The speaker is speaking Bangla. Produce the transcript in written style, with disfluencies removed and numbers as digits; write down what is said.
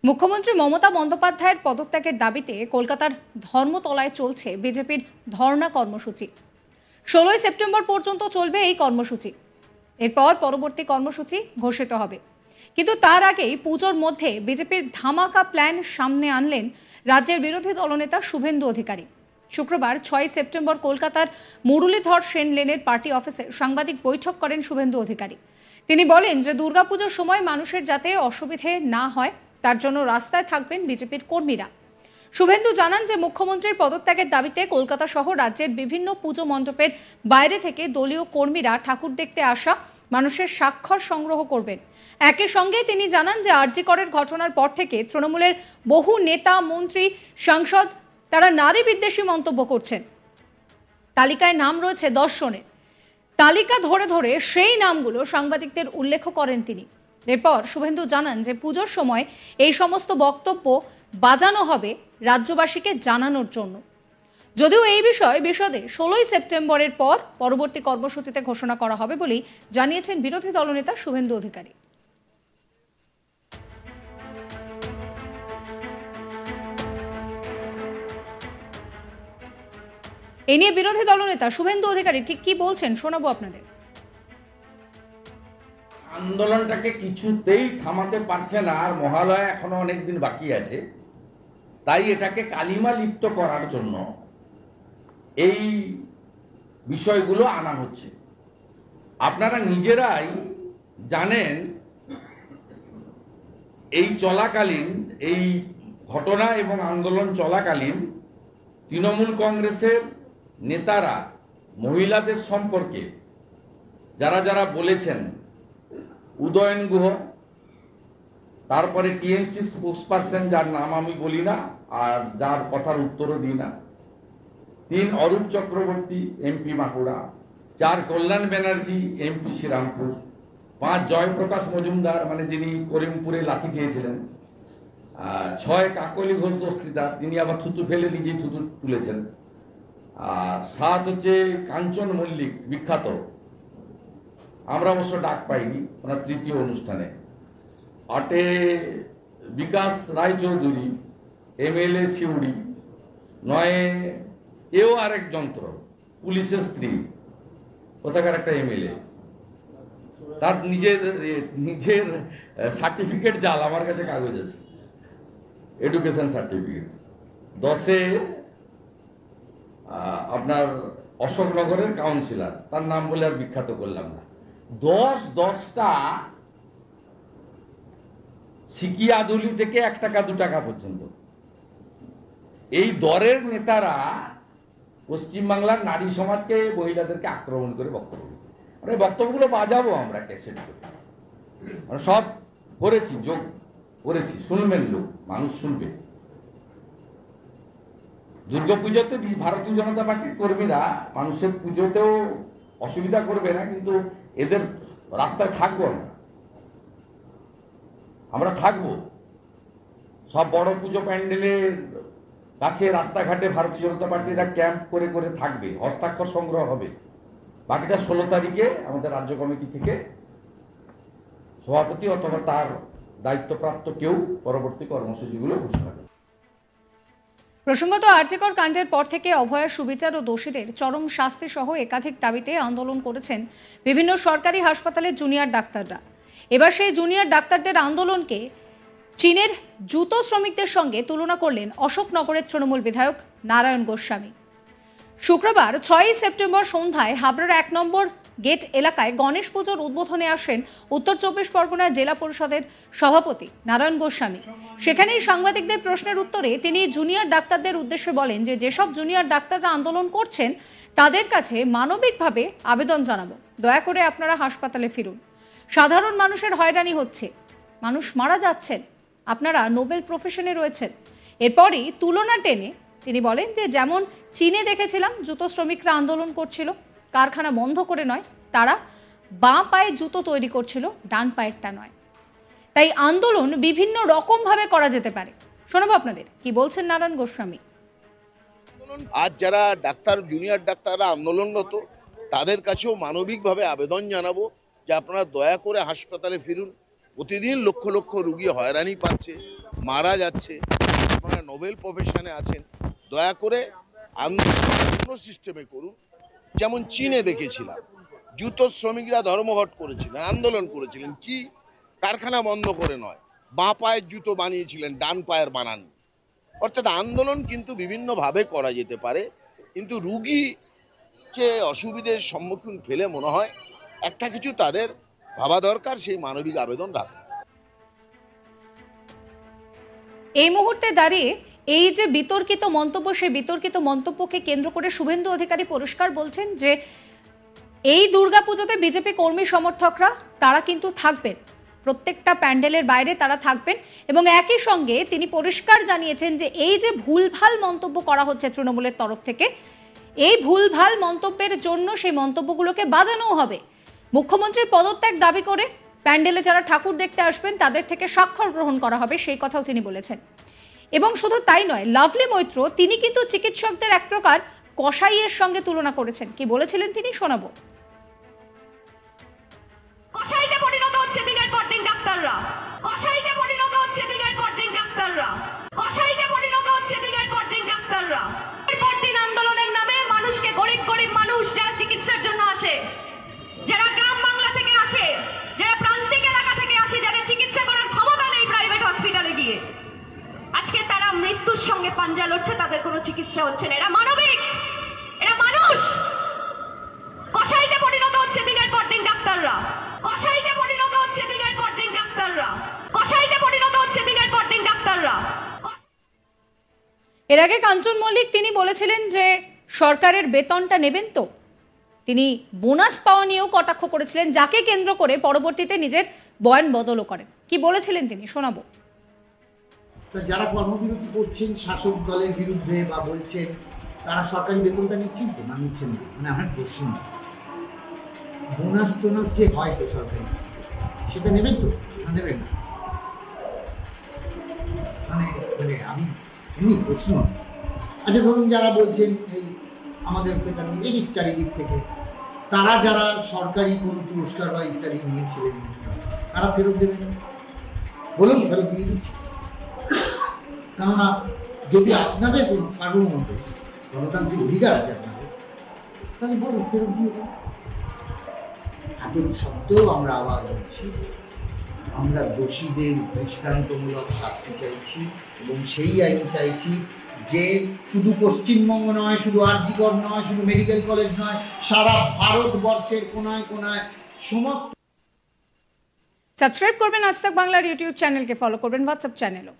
মুখ্যমন্ত্রী মমতা বন্দ্যোপাধ্যায়ের পদত্যাগের দাবিতে কলকাতার ধর্মতলায় চলছে বিজেপির ধর্ণা কর্মসূচি। 16 সেপ্টেম্বর পর্যন্ত চলবে এই কর্মসূচি। এরপর পরবর্তী কর্মসূচি ঘোষিত হবে। কিন্তু তার আগেই পুজোর মধ্যে বিজেপির ধামাকা প্ল্যান সামনে আনলেন রাজ্যের বিরোধী দলনেতা শুভেন্দু অধিকারী। শুক্রবার 6 সেপ্টেম্বর কলকাতার মুরলীধর সেন লেনের পার্টি অফিসে সাংবাদিক বৈঠক করেন শুভেন্দু অধিকারী। তিনি বলেন যে দুর্গাপুজোর সময় মানুষের যাতে অসুবিধে না হয় তার জন্য রাস্তায় থাকবেন বিজেপির কর্মীরা। শুভেন্দু জানান যে মুখ্যমন্ত্রীর পদত্যাগের দাবিতে কলকাতা সহ রাজ্যের বিভিন্ন পুজো মণ্ডপের বাইরে থেকে দলীয় কর্মীরা ঠাকুর দেখতে আসা মানুষের স্বাক্ষর সংগ্রহ করবেন। একই সঙ্গে তিনি জানান যে আরজি করের ঘটনার পর থেকে তৃণমূলের বহু নেতা, মন্ত্রী, সাংসদ তারা নারী বিদ্বেষী মন্তব্য করছেন। তালিকায় নাম রয়েছে 10 জনের। তালিকা ধরে ধরে সেই নামগুলো সাংবাদিকদের উল্লেখ করেন তিনি। এরপর শুভেন্দু জানান যে পুজোর সময় এই সমস্ত বক্তব্য বাজানো হবে রাজ্যবাসীকে জানানোর জন্য। যদিও এই বিষয়ে বিশদে 16 সেপ্টেম্বরের পর পরবর্তী কর্মসূচিতে ঘোষণা করা হবে বলেই জানিয়েছেন বিরোধী দলনেতা শুভেন্দু অধিকারী। এই নিয়ে বিরোধী দলনেতা শুভেন্দু অধিকারী ঠিক কি বলছেন শোনাবো আপনাদের। আন্দোলনটাকে কিছুতেই থামাতে পারছে না, আর মহালয়া এখনো অনেক দিন বাকি আছে, তাই এটাকে কালিমা লিপ্ত করার জন্য এই বিষয়গুলো আনা হচ্ছে। আপনারা নিজেরাই জানেন এই চলাকালীন, এই ঘটনা এবং আন্দোলন চলাকালীন তৃণমূল কংগ্রেসের নেতারা মহিলাদের সম্পর্কে যারা যারা বলেছেন, উদয়ন গুহ, তারপরে টিএমসি স্পোক্সপারসন যার নাম আমি বলি না আর যার কথার উত্তরও দিই না, 3 অরূপ চক্রবর্তী এমপি বাঁকুড়া, 4 কল্যাণ ব্যানার্জি এমপি শ্রীরামপুর, 5 জয়প্রকাশ মজুমদার মানে যিনি করিমপুরে লাথি খেয়েছিলেন, 6 কাকলি ঘোষ দস্তিদার, তিনি আবার থুতু ফেলে নিজেই থুতু তুলেছেন, আর 7 হচ্ছে কাঞ্চন মল্লিক বিখ্যাত, আমরা অবশ্য ডাক পাইনি ওনার তৃতীয় অনুষ্ঠানে, 8 বিকাশ রায়চৌধুরী এমএলএ শিউড়ি, 9 এও আরেক যন্ত্র পুলিশের স্ত্রী, কোথাকার একটা এমএলএ, তার নিজের সার্টিফিকেট জাল, আমার কাছে কাগজ আছে, এডুকেশন সার্টিফিকেট। 10 আপনার অশোকনগরের কাউন্সিলর, তার নাম বলে আর বিখ্যাত করলাম না। 10টা সিকিয়াদুলি থেকে 1 টাকা 2 টাকা পর্যন্ত এই দরের নেতারা পশ্চিমবাংলার নারী সমাজকে, মহিলাদেরকে আক্রমণ করে বক্তব্য দিচ্ছে। বক্তব্যগুলো বাজাবো আমরা ক্যাসেট করে, আমরা সব করেছি, যোগ করেছি, শুনবেন লোক, মানুষ শুনবে। দুর্গাপুজোতে ভারতীয় জনতা পার্টির কর্মীরা মানুষের পুজোতেও অসুবিধা করবে না, কিন্তু এদের রাস্তায় থাকবো আমরা থাকবো। সব বড় পুজো প্যান্ডেলের কাছে রাস্তাঘাটে ভারতীয় জনতা পার্টিরা ক্যাম্প করে করে থাকবে, হস্তাক্ষর সংগ্রহ হবে। বাকিটা 16 তারিখে আমাদের রাজ্য কমিটি থেকে সভাপতি অথবা তার দায়িত্বপ্রাপ্ত কেউ পরবর্তী কর্মসূচিগুলো ঘোষণা করবে। প্রসঙ্গত আরজিকর কাণ্ডের পর থেকে অভয়ার সুবিচার ও দোষীদের চরম শাস্তি সহ একাধিক দাবিতে আন্দোলন করেছেন বিভিন্ন সরকারি হাসপাতালের জুনিয়র ডাক্তাররা। এবার সেই জুনিয়র ডাক্তারদের আন্দোলনকে চীনের জুতো শ্রমিকদের সঙ্গে তুলনা করলেন অশোকনগরের তৃণমূল বিধায়ক নারায়ণ গোস্বামী। শুক্রবার 6 সেপ্টেম্বর সন্ধ্যায় হাবড়ার 1 নম্বর গেট এলাকায় গণেশ পুজোর উদ্বোধনে আসেন উত্তর 24 পরগনার জেলা পরিষদের সভাপতি নারায়ণ গোস্বামী। সেখানেই সাংবাদিকদের প্রশ্নের উত্তরে তিনি জুনিয়র ডাক্তারদের উদ্দেশ্যে বলেন যে যেসব জুনিয়র ডাক্তাররা আন্দোলন করছেন তাদের কাছে মানবিকভাবে আবেদন জানাবো, দয়া করে আপনারা হাসপাতালে ফিরুন। সাধারণ মানুষের হয়রানি হচ্ছে, মানুষ মারা যাচ্ছেন, আপনারা নোবেল প্রফেশনে রয়েছেন। এরপরই তুলনা টেনে তিনি বলেন যে যেমন চীনে দেখেছিলাম জুতো শ্রমিকরা আন্দোলন করছিল, কারখানা বন্ধ করে নয়, তারা বাঁ পায়ে জুতো তৈরি করছিল, ডান পায়েরটা নয়। তাই আন্দোলন বিভিন্ন রকমভাবে করা যেতে পারে। শোনাবো আপনাদের কি বলছেন নারায়ণ গোস্বামী। আজ যারা ডাক্তার, জুনিয়র ডাক্তাররা আন্দোলনরত, তাদের কাছেও মানবিকভাবে আবেদন জানাবো যে আপনারা দয়া করে হাসপাতালে ফিরুন। প্রতিদিন লক্ষ লক্ষ রুগী হয়রানি পাচ্ছে, মারা যাচ্ছে, আপনারা নোবেল প্রফেশনে আছেন, দয়া করে আন্দোলন সিস্টেমে করুন। যেমন চীনে দেখেছিলাম, জুতো শ্রমিকরা ধর্মঘট করেছিলেন, আন্দোলন করেছিলেন, কি কারখানা বন্ধ করে নয়, বাঁ পায়ের জুতো বানিয়েছিলেন, ডান পায়ের বানান। অর্থাৎ আন্দোলন কিন্তু বিভিন্নভাবে করা যেতে পারে, কিন্তু রুগীকে অসুবিধার সম্মুখীন ফেলে মনে হয় একটা কিছু তাদের ভাবা দরকার, সেই মানবিক আবেদন রাখা। এই মুহূর্তে দাঁড়িয়ে এই যে বিতর্কিত মন্তব্য, সেই বিতর্কিত মন্তব্যকে কেন্দ্র করে শুভেন্দু অধিকারী পরিষ্কার বলছেন যে এই দুর্গাপুজোতে বিজেপি কর্মী সমর্থকরা তারা কিন্তু থাকবেন, প্রত্যেকটা প্যান্ডেলের বাইরে তারা থাকবেন। এবং একই সঙ্গে তিনি পরিষ্কার জানিয়েছেন যে এই যে ভুলভাল মন্তব্য করা হচ্ছে তৃণমূলের তরফ থেকে, এই ভুলভাল মন্তব্যের জন্য সেই মন্তব্যগুলোকে বাজানো হবে। মুখ্যমন্ত্রীর পদত্যাগ দাবি করে প্যান্ডেলে যারা ঠাকুর দেখতে আসবেন তাদের থেকে স্বাক্ষর গ্রহণ করা হবে, সেই কথাও তিনি বলেছেন। এবং শুধু তাই নয়, লাভলি মৈত্র তিনি কিন্তু চিকিৎসকদের এক প্রকার কসাইয়ের সঙ্গে তুলনা করেছেন। কি বলেছিলেন তিনি, শোনাবো। কসাইতে পরিণত হচ্ছে দিনের পর দিন ডাক্তাররা, কসাইতে পরিণত হচ্ছে দিনের পর দিন ডাক্তাররা, কসাইতে পরিণত হচ্ছে দিনের পর দিন ডাক্তাররা। পর দিন আন্দোলনের নামে মানুষকে, গরিব গরিব মানুষ যারা চিকিৎসার জন্য আসে, যারা গ্রাম বাংলা থেকে আসে, যারা প্রান্তিক এলাকা থেকে আসে, যাদের চিকিৎসা করার ক্ষমতা নেই প্রাইভেট হসপিটালে গিয়ে, আজকে তারা মৃত্যুর সঙ্গে পাঞ্জা লড়ছে, তাদের কোনো চিকিৎসা হচ্ছে না। এরা মানবিক, এরা মানুষ। কসাইতে পরিণত হচ্ছে দিনের পর দিন ডাক্তাররা, কসাইতে পরিণত হচ্ছে দিনের পর দিন ডাক্তাররা, কসাইতে পরিণত হচ্ছে দিনের পর দিন ডাক্তাররা। এর আগে কাঞ্চন মল্লিক তিনি বলেছিলেন যে সরকারের বেতনটা নেবেন তো। তিনি বোনাস পাওয়া নিয়েও কটাক্ষ করেছিলেন, যাকে কেন্দ্র করে পরবর্তীতে নিজের বয়ান বদলও করেন। কি বলেছিলেন তিনি, শোনাবো। যারা কর্মবিরতি করছেন শাসক দলের বিরুদ্ধে বা বলছেন, তারা সরকারি বেতনটা নিচ্ছেন তো না নিচ্ছেন না? মানে আমার প্রশ্ন, বোনাস টোনাস যে হয় তো সরকারি, সেটা নেবেন তো না নেবেন না? মানে মানে আমি এমনি প্রশ্ন। আচ্ছা ধরুন যারা বলছেন এই আমাদের ফেডারেল এদিক চারিদিক থেকে, তারা যারা সরকারি কোনো পুরস্কার বা ইত্যাদি নিয়েছিলেন, তারা ফেরত দেবেন? বলুন, ফেরত দিয়ে দিচ্ছি। কেননা যদি আপনাদের কোনো কারোর মধ্যে গণতান্ত্রিক অধিকার আছে আপনাদের, তাহলে বলুন ফেরত দিয়ে দেন। এত সত্ত্বেও আমরা আবার বলছি, আমরা দোষীদের দৃষ্টান্তমূলক শাস্তি চাইছি এবং সেই আইন চাইছি যে শুধু পশ্চিমবঙ্গ নয়, শুধু আরজিকর নয়, শুধু মেডিকেল কলেজ নয়, সারা ভারতবর্ষের কোনায় কোনায় সমস্ত। সাবস্ক্রাইব করবেন আজ তাক বাংলার ইউটিউব চ্যানেলকে, ফলো করবেন হোয়াটসঅ্যাপ চ্যানেলও।